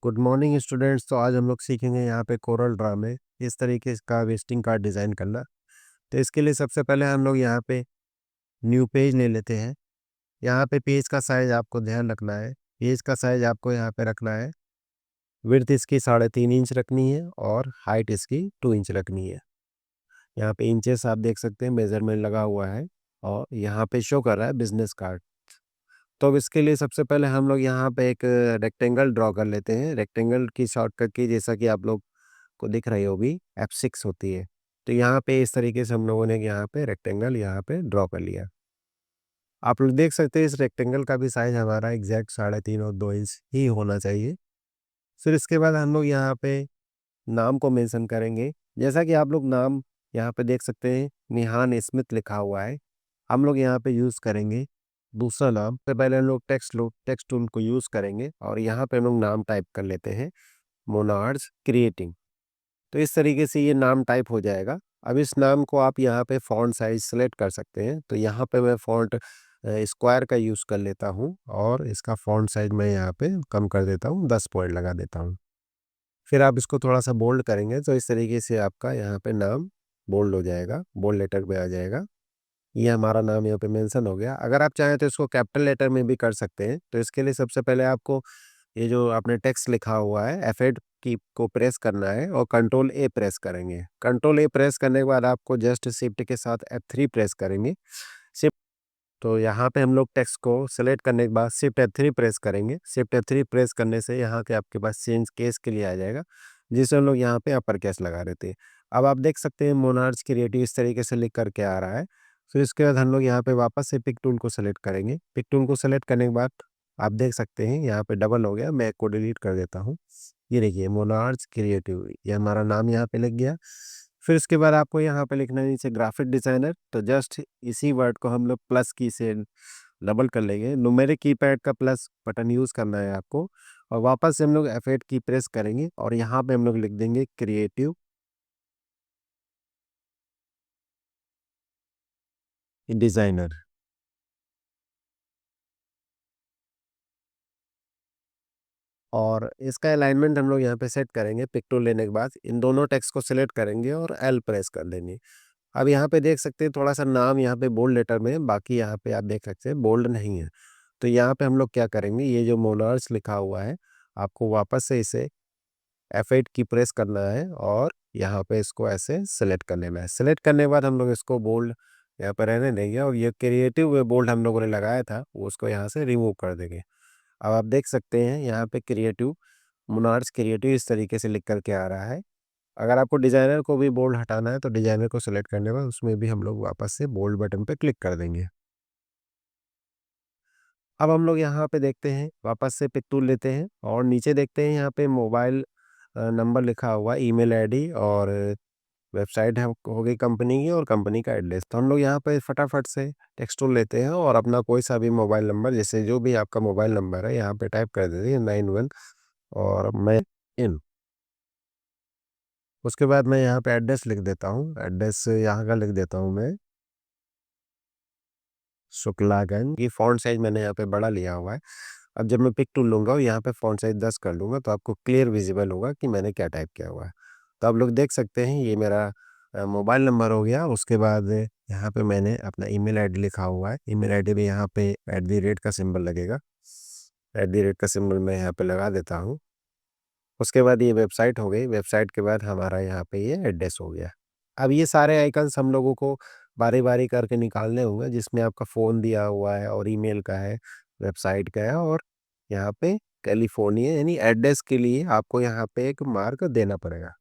Good morning students. तो आज हम लोग सीखेंगे यहाँ पे कोरल ड्रा में इस तरीके का विजिटिंग कार्ड डिज़ाइन करना। तो इसके लिए सबसे पहले हम लोग यहाँ पे न्यू पेज ले लेते हैं। यहाँ पे पेज का साइज़ आपको ध्यान रखना है। पेज का साइज़ आपको यहाँ पे रखना है, विड्थ इसकी 3.5 इंच रखनी है और हाइट इसकी 2 इंच रखनी है। यहाँ पे इंचेस आप देख सकते हैं, मेजरमेंट लगा हुआ है और यहाँ पे शो कर रहा है बिजनेस कार्ड। तो अब इसके लिए सबसे पहले हम लोग यहाँ पे एक रेक्टेंगल ड्रॉ कर लेते हैं। रेक्टेंगल की शॉर्टकट की जैसा कि आप लोग को दिख रही होगी F6 होती है। तो यहाँ पे इस तरीके से हम लोगों ने यहाँ पे रेक्टेंगल यहाँ पे ड्रॉ कर लिया। आप लोग देख सकते हैं इस रेक्टेंगल का भी साइज़ हमारा एग्ज़ैक्ट 3.5 और 2 इंच ही होना चाहिए। फिर इसके बाद हम लोग यहाँ पे नाम को मेंशन करेंगे। जैसा कि आप लोग नाम यहाँ पे देख सकते हैं, निहान स्मिथ लिखा हुआ है। हम लोग यहाँ पे यूज़ करेंगे दूसरा नाम। तो पहले हम लोग टेक्स्ट टूल को यूज़ करेंगे और यहाँ पे हम लोग नाम टाइप कर लेते हैं, मोनार्च क्रिएटिंग। तो इस तरीके से ये नाम टाइप हो जाएगा। अब इस नाम को आप यहाँ पे फ़ॉन्ट साइज़ सेलेक्ट कर सकते हैं। तो यहाँ पे मैं फ़ॉन्ट स्क्वायर का यूज़ कर लेता हूँ और इसका फ़ॉन्ट साइज़ मैं यहाँ पे कम कर देता हूँ, 10 पॉइंट लगा देता हूँ। फिर आप इसको थोड़ा-सा बोल्ड करेंगे तो इस तरीके से आपका यहाँ पे नाम बोल्ड हो जाएगा, बोल्ड लेटर में आ जाएगा। ये हमारा नाम यहाँ पे मेंशन हो गया। अगर आप चाहें तो इसको कैपिटल लेटर में भी कर सकते हैं। तो इसके लिए सबसे पहले आपको ये जो आपने टेक्स्ट लिखा हुआ है F8 की को प्रेस करना है और कंट्रोल ए प्रेस करेंगे। कंट्रोल ए प्रेस करने के बाद आपको जस्ट शिफ्ट के साथ F3 प्रेस करेंगे। शिफ्ट तो यहाँ पे हम लोग टेक्स्ट को सेलेक्ट करने के बाद शिफ्ट F3 प्रेस करेंगे। शिफ्ट F3 प्रेस करने से यहाँ के आपके पास चेंज केस के लिए आ जाएगा, जिसे हम लोग यहाँ पे अपर केस लगा देते हैं। अब आप देख सकते हैं मोनार्च क्रिएटिव इस तरीके से लिख करके आ रहा है। फिर इसके बाद हम लोग यहाँ पे वापस से पिक टूल को सेलेक्ट करेंगे। पिक टूल को सेलेक्ट करने के बाद आप देख सकते हैं यहाँ पे डबल हो गया, मैं को डिलीट कर देता हूँ। ये देखिए मोनार्च क्रिएटिव, ये हमारा नाम यहाँ पे लग गया। फिर इसके बाद आपको यहाँ पे लिखना है नीचे ग्राफिक डिज़ाइनर। तो जस्ट इसी वर्ड को हम लोग प्लस की से डबल कर लेंगे। न्यूमेरिक कीपैड का प्लस बटन यूज़ करना है आपको और वापस से हम लोग F8 की प्रेस करेंगे और यहाँ पे हम लोग लिख देंगे क्रिएटिव डिज़ाइनर। और इसका अलाइनमेंट हम लोग यहाँ पे सेट करेंगे। पिक टूल लेने के बाद इन दोनों टेक्स्ट को सेलेक्ट करेंगे और L प्रेस कर देंगे। अब यहाँ पे देख सकते हैं थोड़ा-सा नाम यहाँ पे बोल्ड लेटर में है, बाकी यहाँ पे आप देख सकते हैं बोल्ड नहीं है। तो यहाँ पे हम लोग क्या करेंगे, ये जो मोनार्च लिखा हुआ है, आपको वापस से इसे F8 की प्रेस करना है और यहाँ पे इसको ऐसे सेलेक्ट कर लेना है। सेलेक्ट करने के बाद हम लोग इसको बोल्ड यहाँ पे रहने देंगे और ये क्रिएटिव बोल्ड हम लोगों ने लगाया था, वो उसको यहाँ से रिमूव कर देंगे। अब आप देख सकते हैं यहाँ पे क्रिएटिव मोनार्च क्रिएटिव इस तरीके से लिख कर के आ रहा है। अगर आपको डिज़ाइनर को भी बोल्ड हटाना है तो डिज़ाइनर को सेलेक्ट करने के बाद उसमें भी हम लोग वापस से बोल्ड बटन पे क्लिक कर देंगे। अब हम लोग यहाँ पे देखते हैं, वापस से पिक टूल लेते हैं और नीचे देखते हैं यहाँ पे मोबाइल नंबर लिखा हुआ है, ईमेल आईडी और वेबसाइट है हो गई कंपनी की और कंपनी का एड्रेस। तो हम लोग यहाँ पे फटाफट से टेक्स्ट टूल लेते हैं और अपना कोई सा भी मोबाइल नंबर, जैसे जो भी आपका मोबाइल नंबर है यहाँ पे टाइप कर देते हैं 91 और मैं इन। उसके बाद मैं यहाँ पे एड्रेस लिख देता हूँ, एड्रेस यहाँ का लिख देता हूँ मैं शुक्लागंज। ये फ़ॉन्ट साइज़ मैंने यहाँ पे बड़ा लिया हुआ है। अब जब मैं पिक टूल लूँगा और यहाँ पे फ़ॉन्ट साइज़ 10 कर लूँगा तो आपको क्लियर विज़िबल होगा कि मैंने क्या टाइप किया हुआ है। तो आप लोग देख सकते हैं ये मेरा मोबाइल नंबर हो गया। उसके बाद यहाँ पे मैंने अपना ईमेल आईडी लिखा हुआ है। ईमेल आईडी में यहाँ पे @ का सिंबल लगेगा। @ का सिंबल मैं यहाँ पे लगा देता हूँ। उसके बाद ये वेबसाइट हो गई, वेबसाइट के बाद हमारा यहाँ पे ये एड्रेस हो गया। अब ये सारे आइकन्स हम लोगों को बारी-बारी करके निकालने होंगे, जिसमें आपका फ़ोन दिया हुआ है और ईमेल का है, वेबसाइट का है और यहाँ पे कैलिफ़ोर्निया यानी एड्रेस के लिए आपको यहाँ पे एक मार्क देना पड़ेगा।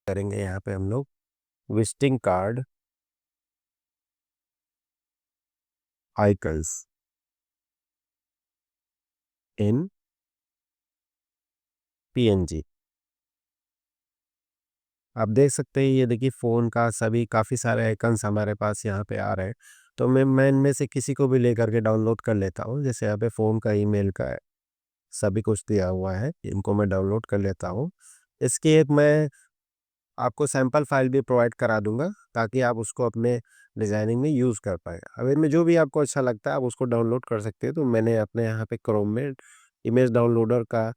करेंगे यहाँ पे हम लोग विज़िटिंग कार्ड आइकन्स इन पीएनजी। आप देख सकते हैं ये देखिए फ़ोन का सभी काफ़ी सारे आइकन्स हमारे पास यहाँ पे आ रहे हैं। तो मैं इनमें से किसी को भी लेकर के डाउनलोड कर लेता हूँ। जैसे यहाँ पे फ़ोन का, ईमेल का है, सभी कुछ दिया हुआ है। इनको मैं डाउनलोड कर लेता हूँ। इसकी एक मैं आपको सैंपल फ़ाइल भी प्रोवाइड करा दूँगा ताकि आप उसको अपने डिज़ाइनिंग में यूज़ कर पाएँ। अब इनमें जो भी आपको अच्छा लगता है आप उसको डाउनलोड कर सकते हैं। तो मैंने अपने यहाँ पे क्रोम में इमेज डाउनलोडर का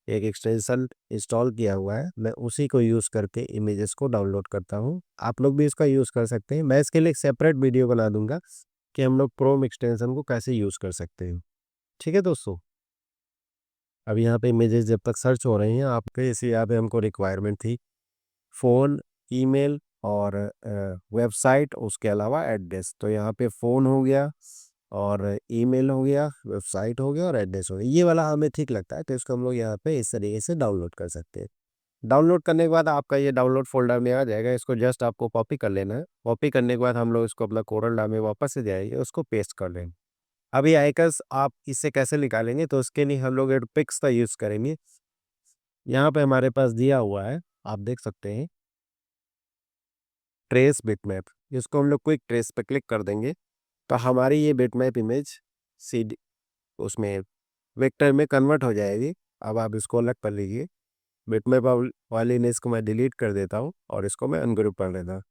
एक एक्सटेंशन इंस्टॉल किया हुआ है, मैं उसी को यूज़ करके इमेजेस को डाउनलोड करता हूँ। आप लोग भी इसका यूज़ कर सकते हैं। मैं इसके लिए एक सेपरेट वीडियो बना दूंगा कि हम लोग क्रोम एक्सटेंशन को कैसे यूज़ कर सकते हैं। ठीक है दोस्तों, अब यहाँ पे इमेजेस जब तक सर्च हो रही हैं आपके, इसी यहाँ पे हमको रिक्वायरमेंट थी फ़ोन, ईमेल और वेबसाइट, उसके अलावा एड्रेस। तो यहाँ पे फ़ोन हो गया और ईमेल हो गया, वेबसाइट हो गया और एड्रेस हो गया। ये वाला हमें ठीक लगता है, तो इसको हम लोग यहाँ पे इस तरीके से डाउनलोड कर सकते हैं। डाउनलोड करने के बाद आपका ये डाउनलोड फ़ोल्डर में आ जाएगा। इसको जस्ट आपको कॉपी कर लेना है। कॉपी करने के बाद हम लोग इसको अपना कोरल ड्रा में वापस से जाएँगे, उसको पेस्ट कर लेंगे। अब ये आइकन्स आप इससे कैसे निकालेंगे, तो उसके लिए हम लोग एडपिक्स का यूज़ करेंगे। यहाँ पे हमारे पास दिया हुआ है, आप देख सकते हैं, ट्रेस बिटमैप। इसको हम लोग क्विक ट्रेस पे क्लिक कर देंगे, तो हमारी ये बिटमैप इमेज सीडी उसमें वेक्टर में कन्वर्ट हो जाएगी। अब आप इसको अलग कर लीजिए। बिटमैप वाली इमेज को मैं डिलीट कर देता हूँ और इसको मैं अनग्रुप कर देता हूँ।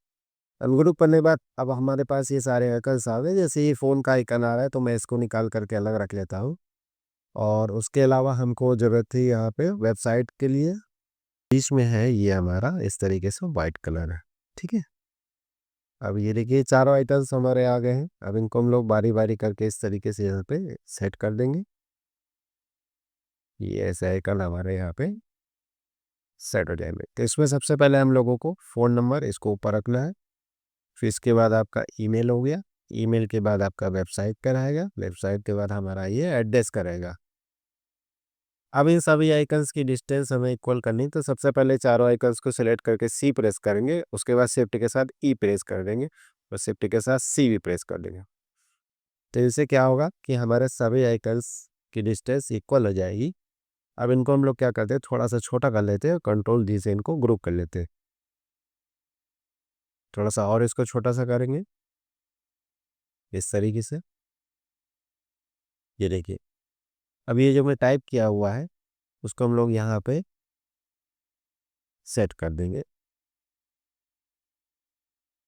अनग्रुप करने के बाद अब हमारे पास ये सारे आइकन्स आ गए। जैसे ये फ़ोन का आइकन आ रहा है, तो मैं इसको निकाल करके अलग रख लेता हूँ। और उसके अलावा हमको ज़रूरत थी यहाँ पे वेबसाइट के लिए, बीच में है ये हमारा इस तरीके से वाइट कलर है। ठीक है, अब ये देखिए चारों आइटम्स हमारे आ गए हैं। अब इनको हम लोग बारी बारी करके इस तरीके से यहाँ पे सेट कर देंगे। ये ऐसे आइकन हमारे यहाँ पे सेट हो जाएंगे। तो इसमें सबसे पहले हम लोगों को फ़ोन नंबर इसको ऊपर रखना है। फिर इसके बाद आपका ईमेल हो गया। ईमेल के बाद आपका वेबसाइट का रहेगा। वेबसाइट के बाद हमारा ये एड्रेस का रहेगा। अब इन सभी आइकन्स की डिस्टेंस हमें इक्वल करनी है, तो सबसे पहले चारों आइकन्स को सिलेक्ट करके सी प्रेस करेंगे। उसके बाद शिफ्ट के साथ ई प्रेस कर देंगे और शिफ्ट के साथ सी भी प्रेस कर देंगे। तो इससे क्या होगा कि हमारे सभी आइकन्स की डिस्टेंस इक्वल हो जाएगी। अब इनको हम लोग क्या करते हैं, थोड़ा सा छोटा कर लेते हैं, कंट्रोल डी से इनको ग्रुप कर लेते हैं। थोड़ा सा और इसको छोटा सा करेंगे इस तरीके से। ये देखिए, अब ये जो मैं टाइप किया हुआ है उसको हम लोग यहाँ पे सेट कर देंगे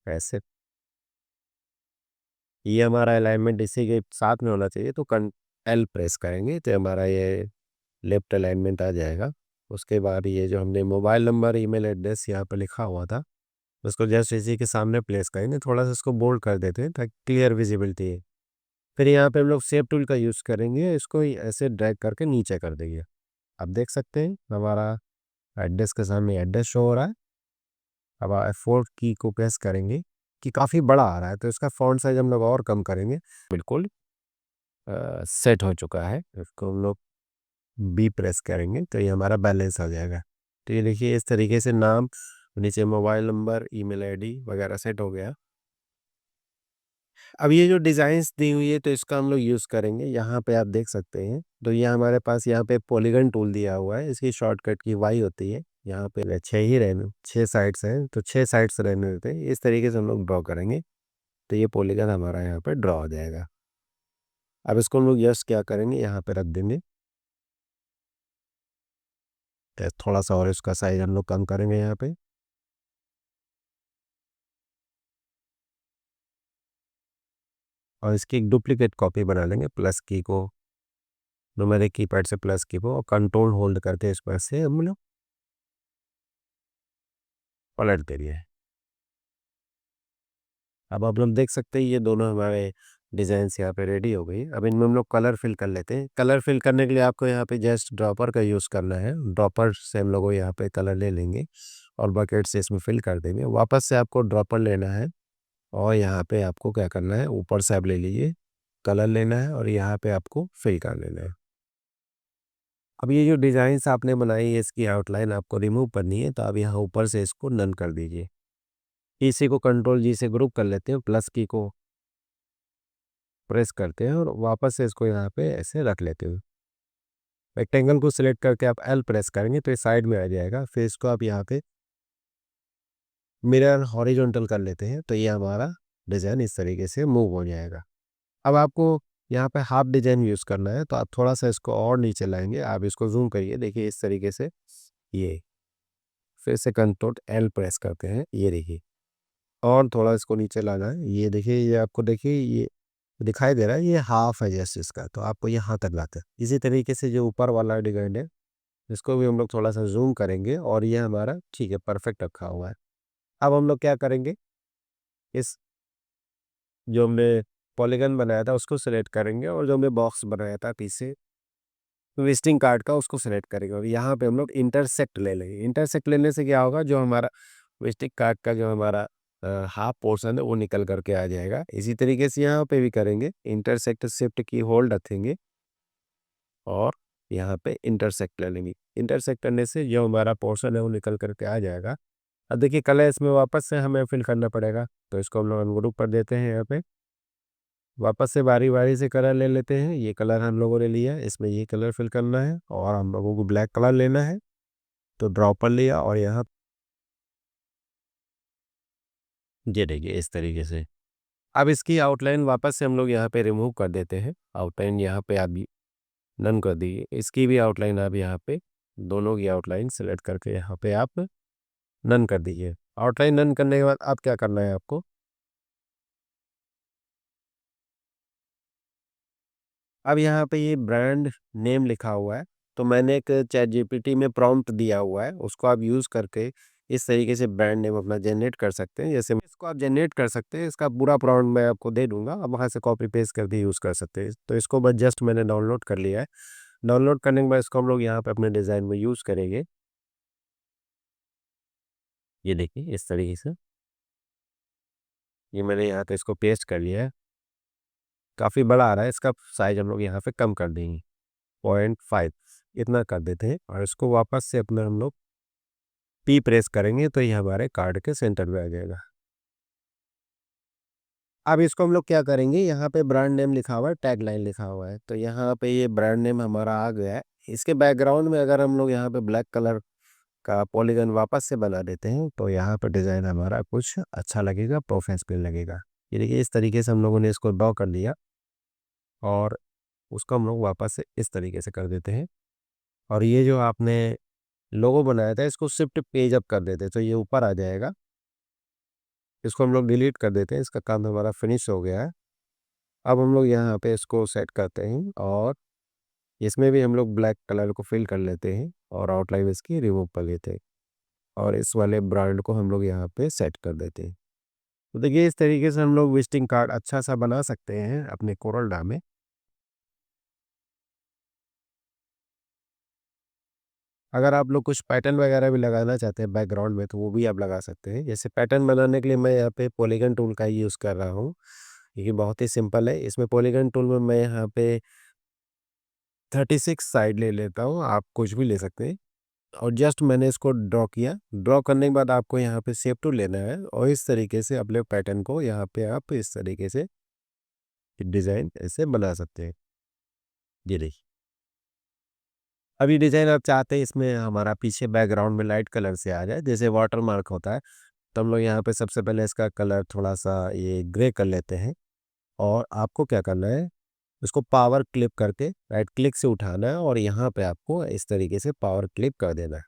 ऐसे। ये हमारा अलाइनमेंट इसी के साथ में होना चाहिए, तो कं एल प्रेस करेंगे तो हमारा ये लेफ्ट अलाइनमेंट आ जाएगा। उसके बाद ये जो हमने मोबाइल नंबर, ईमेल एड्रेस यहाँ पे लिखा हुआ था, उसको जस्ट इसी के सामने प्लेस करेंगे। थोड़ा सा इसको बोल्ड कर देते हैं ताकि क्लियर विजिबिलिटी है। फिर यहाँ पे हम लोग शेप टूल का यूज़ करेंगे, इसको ऐसे ड्रैग करके नीचे कर देंगे। आप देख सकते हैं हमारा एड्रेस के सामने एड्रेस शो हो रहा है। अब F4 की को प्रेस करेंगे कि काफ़ी बड़ा आ रहा है, तो इसका फ़ॉन्ट साइज़ हम लोग और कम करेंगे। बिल्कुल सेट हो चुका है। इसको हम लोग बी प्रेस करेंगे तो ये हमारा बैलेंस आ जाएगा। तो ये देखिए इस तरीके से नाम, नीचे मोबाइल नंबर, ईमेल आईडी वगैरह सेट हो गया। अब ये जो डिज़ाइंस दी हुई है तो इसका हम लोग यूज़ करेंगे। यहाँ पे आप देख सकते हैं, तो ये हमारे पास यहाँ पे पॉलीगन टूल दिया हुआ है। इसकी शॉर्टकट की वाई होती है। यहाँ पे 6 ही रहने 6 साइड्स हैं, तो 6 साइड्स रहने देते हैं। इस तरीके से हम लोग ड्रॉ करेंगे, तो ये पॉलीगन हमारा यहाँ पे ड्रॉ हो जाएगा। अब इसको हम लोग यस क्या करेंगे, यहाँ पे रख देंगे। तो थोड़ा सा और इसका साइज़ हम लोग कम करेंगे यहाँ पे। और इसकी एक डुप्लीकेट कॉपी बना लेंगे। प्लस की को न्यूमेरिक कीपैड से प्लस की को और कंट्रोल होल्ड करके इस पर से हम लोग पलट देंगे। अब आप लोग देख सकते हैं ये दोनों हमारे डिज़ाइंस यहाँ पे रेडी हो गई। अब इनमें हम लोग कलर फिल कर लेते हैं। कलर फिल करने के लिए आपको यहाँ पे जस्ट ड्रॉपर का यूज़ करना है। ड्रॉपर से हम लोग यहाँ पे कलर ले लेंगे और बकेट से इसमें फिल कर देंगे। वापस से आपको ड्रॉपर लेना है और यहाँ पे आपको क्या करना है, ऊपर से आप ले लीजिए, कलर लेना है और यहाँ पे आपको फिल कर लेना है। अब ये जो डिज़ाइंस आपने बनाई है इसकी आउटलाइन आपको रिमूव करनी है, तो आप यहाँ ऊपर से इसको नन कर दीजिए। इसी को कंट्रोल जी से ग्रुप कर लेते हैं, प्लस की को प्रेस करते हैं और वापस से इसको यहाँ पे ऐसे रख लेते हैं। रेक्टेंगल को सिलेक्ट करके आप एल प्रेस करेंगे तो ये साइड में आ जाएगा। फिर इसको आप यहाँ पे मिरर हॉरिजॉन्टल कर लेते हैं, तो ये हमारा डिज़ाइन इस तरीके से मूव हो जाएगा। अब आपको यहाँ पे हाफ डिज़ाइन यूज़ करना है, तो आप थोड़ा सा इसको और नीचे लाएंगे। आप इसको जूम करिए, देखिए इस तरीके से। ये फिर से कंट्रोल एल प्रेस करते हैं, ये देखिए, और थोड़ा इसको नीचे लाना है। ये देखिए, ये आपको देखिए ये दिखाई दे रहा है, ये हाफ है जस्ट इसका, तो आपको यहाँ तक लाते हैं। इसी तरीके से जो ऊपर वाला डिजाइन है, इसको भी हम लोग थोड़ा सा जूम करेंगे और ये हमारा ठीक है, परफेक्ट रखा हुआ है। अब हम लोग क्या करेंगे, इस जो हमने पॉलीगन बनाया था उसको सेलेक्ट करेंगे और जो हमने बॉक्स बनाया था पीछे विजिटिंग कार्ड का उसको सेलेक्ट करेंगे और यहाँ पे हम लोग इंटरसेक्ट ले लेंगे। इंटरसेक्ट लेने से क्या होगा, जो हमारा विजिटिंग कार्ड का जो हमारा हाफ पोर्शन है वो निकल करके आ जाएगा। इसी तरीके से यहाँ पे भी करेंगे, इंटरसेक्ट शिफ्ट की होल्ड रखेंगे और यहाँ पे इंटरसेक्ट ले लेंगे। इंटरसेक्ट करने से जो हमारा पोर्शन है वो निकल करके आ जाएगा। अब देखिए कलर इसमें वापस से हमें फिल करना पड़ेगा, तो इसको हम लोग अनग्रुप कर देते हैं। यहाँ पे वापस से बारी बारी से कलर ले लेते हैं। ये कलर हम लोगों ने लिया, इसमें ये कलर फिल करना है और हम लोगों को ब्लैक कलर लेना है, तो ड्रॉ पर लिया और यहाँ ये देखिए इस तरीके से। अब इसकी आउटलाइन वापस से हम लोग यहाँ पे रिमूव कर देते हैं। आउटलाइन यहाँ पे आप नन कर दीजिए, इसकी भी आउटलाइन आप यहाँ पे दोनों की आउटलाइन सेलेक्ट करके यहाँ पे आप नन कर दीजिए। आउटलाइन नन करने के बाद आप क्या करना है आपको, अब यहाँ पे ये ब्रांड नेम लिखा हुआ है, तो मैंने एक चैट जीपीटी में प्रॉम्प्ट दिया हुआ है, उसको आप यूज़ करके इस तरीके से ब्रांड नेम अपना जनरेट कर सकते हैं। जैसे इसको आप जनरेट कर सकते हैं, इसका पूरा प्रॉम्प्ट मैं आपको दे दूंगा, आप वहाँ से कॉपी पेस्ट करके यूज़ कर सकते हैं। तो इसको बस जस्ट मैंने डाउनलोड कर लिया है। डाउनलोड करने के बाद इसको हम लोग यहाँ पे अपने डिज़ाइन में यूज़ करेंगे। ये देखिए इस तरीके से ये मैंने यहाँ पे इसको पेस्ट कर लिया है। काफ़ी बड़ा आ रहा है, इसका साइज हम लोग यहाँ पे कम कर देंगे, 0.5 इतना कर देते हैं और इसको वापस से अपना हम लोग पी प्रेस करेंगे तो ये हमारे कार्ड के सेंटर में आ जाएगा। अब इसको हम लोग क्या करेंगे, यहाँ पे ब्रांड नेम लिखा हुआ है, टैग लाइन लिखा हुआ है, तो यहाँ पे ये ब्रांड नेम हमारा आ गया है। इसके बैकग्राउंड में अगर हम लोग यहाँ पे ब्लैक कलर का पॉलीगन वापस से बना देते हैं तो यहाँ पे डिज़ाइन हमारा कुछ अच्छा लगेगा, प्रोफेशनल लगेगा। ये देखिए इस तरीके से हम लोगों ने इसको ड्रॉ कर लिया और उसको हम लोग वापस से इस तरीके से कर देते हैं और ये जो आपने लोगो बनाया था इसको शिफ्ट पेज अप कर देते हैं तो ये ऊपर आ जाएगा। इसको हम लोग डिलीट कर देते हैं, इसका काम हमारा फिनिश हो गया है। अब हम लोग यहाँ पे इसको सेट करते हैं और इसमें भी हम लोग ब्लैक कलर को फिल कर लेते हैं और आउटलाइन इसकी रिमूव कर लेते हैं और इस वाले ब्रांड को हम लोग यहाँ पे सेट कर देते हैं। तो देखिए इस तरीके से हम लोग विजिटिंग कार्ड अच्छा सा बना सकते हैं अपने कोरल ड्रा में। अगर आप लोग कुछ पैटर्न वगैरह भी लगाना चाहते हैं बैकग्राउंड में तो वो भी आप लगा सकते हैं। जैसे पैटर्न बनाने के लिए मैं यहाँ पे पॉलीगन टूल का यूज़ कर रहा हूँ। ये बहुत ही सिंपल है। इसमें पॉलीगन टूल में मैं यहाँ पे 36 साइड ले लेता हूँ, आप कुछ भी ले सकते हैं और जस्ट मैंने इसको ड्रॉ किया। ड्रॉ करने के बाद आपको यहाँ पे शेप टूल लेना है और इस तरीके से अपने पैटर्न को यहाँ पे आप इस तरीके से डिज़ाइन ऐसे बना सकते हैं। ये देखिए अब ये डिज़ाइन आप चाहते हैं इसमें हमारा पीछे बैकग्राउंड में लाइट कलर से आ जाए, जैसे वाटर मार्क होता है, तो हम लोग यहाँ पे सबसे पहले इसका कलर थोड़ा सा ये ग्रे कर लेते हैं और आपको क्या करना है, इसको पावर क्लिप करके राइट क्लिक से उठाना है और यहाँ पे आपको इस तरीके से पावर क्लिप कर देना है।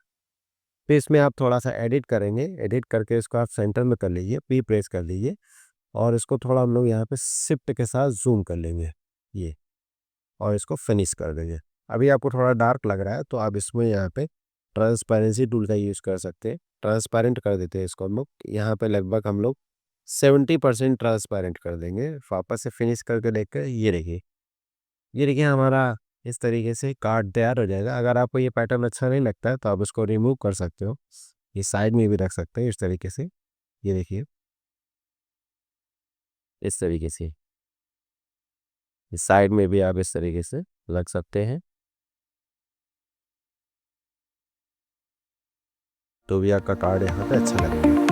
फिर इसमें आप थोड़ा सा एडिट करेंगे, एडिट करके इसको आप सेंटर में कर लीजिए, पी प्रेस कर लीजिए और इसको थोड़ा हम लोग यहाँ पे शिफ्ट के साथ जूम कर लेंगे ये और इसको फिनिश कर देंगे। अभी आपको थोड़ा डार्क लग रहा है तो आप इसमें यहाँ पे ट्रांसपेरेंसी टूल का यूज़ कर सकते हैं। ट्रांसपेरेंट कर देते हैं इसको हम लोग, यहाँ पे लगभग हम लोग 70% ट्रांसपेरेंट कर देंगे। वापस से फिनिश करके देख कर ये देखिए हमारा इस तरीके से कार्ड तैयार हो जाएगा। अगर आपको ये पैटर्न अच्छा नहीं लगता है तो आप इसको रिमूव कर सकते हो, ये साइड में भी रख सकते हैं इस तरीके से। ये देखिए इस तरीके से इस साइड में भी आप इस तरीके से रख सकते हैं, तो भी आपका कार्ड यहाँ पे अच्छा लगेगा।